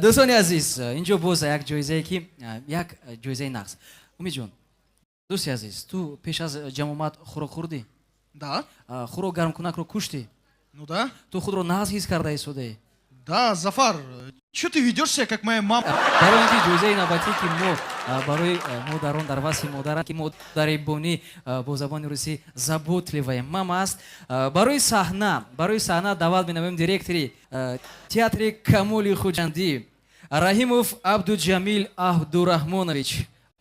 دوستان عزیز اینجا باز یک جایزه که یک جایزه نقص. امید جان دوستی عزیز تو پیش از جمع آمد خوراک خوردی؟ Да. خوراک گرم کنک رو کشتی؟ Ну да. تو خود رو نقص حس کرده ایستاده؟ Да, Зафар, что ты ведешь себя, как моя мама? برای اینکه جایزه نوبتی که ما برای مادران در وصف مادران که مادر بونی با زبان روسی заботливая мама است برای صحنه دعوت می‌نمایم دایرکتори театр Камоли Хуҷандӣ Раҳимов Абдуҷамил Абдурахмонович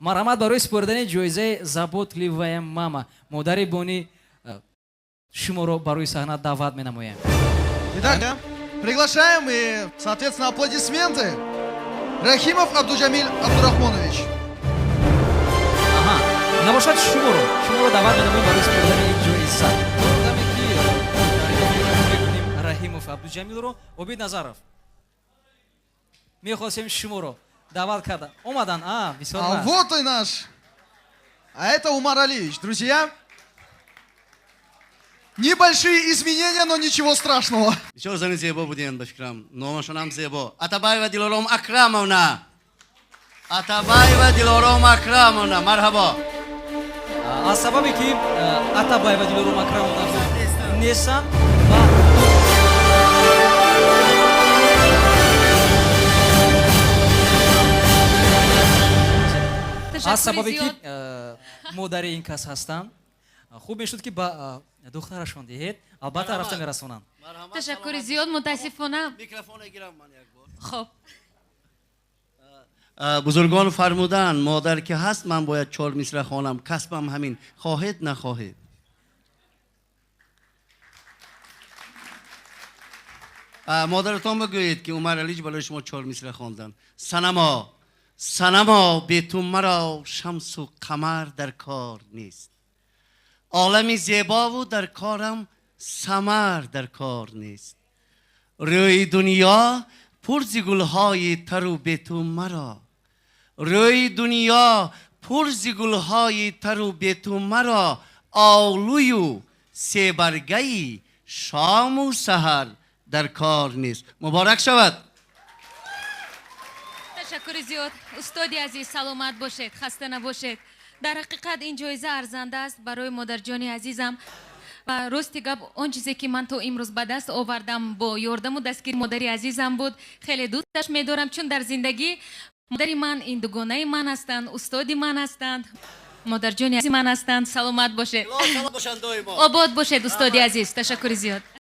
марҳамат барои супордани ҷоизаи заботливая мама модари бонӣ шуморо барои саҳна даъват менамоем. Итак, приглашаем и, соответственно, аплодисменты. Рахимов Абдуҷамил Абдурахмонович. набошад шуморо даъват менамоем барои супордани ин ҷоиза. даме ки мекунем Раҳимов Абдуҷамилро Обид Назаров мехостем шуморо даъват карда омадан. Бисёр А вот и наш. А это Умар Алиевич. Друзья, небольшие изменения, но ничего страшного. بسیار زن زیبا بودین به فکرم. نامشون هم زیبا. عطابای و دلارام اکرمونا. عطابای و دلارام اکرمونا. مرحبا. аз сабабе ки Атабай ва Дилором Акрамовна нестанд аз сабабе ки модари ин кас ҳастанд хуб мешуд ки ба духтарашон диҳед албатта рафта мерасонанд. تشکر زیاد متاسفانه. میکروفون گیرم من یک بار. خب بزرگان فرمودن مادر که هست من باید 4 مصرع خوانم. کسبم همین. خواهید نخواهید. مادرتان بگویید که عمر علیج برای شما 4 مصرع خواندن. صنما بی تو مرا شمس و قمر در کار نیست. عالمی زیبا و در کارم ثمر در کار نیست. روی دنیا پر ز گل‌های تر و بی تو مرا. روی دنیا پر ز گل‌های تر و بی تو مرا. آلوی و سه برگی شام و سحر در کار نیست. مبارک شود. تشکر زیاد. استادی عزیز سلامت باشید، خسته نباشید. در حقیقت این جایزه ارزنده است برای مادرجان عزیزم و راستی گپ اون چیزی که من تو امروز به دست آوردم با یاردم و دستگیر مادری عزیزم بود. خیلی دوستش می‌دارم چون در زندگی مادری من این دوگانه من هستند، استادی من هستند، مادرجان عزیز من هستند. سلامت باشید. آباد باشید استادی عزیز. تشکر زیاد.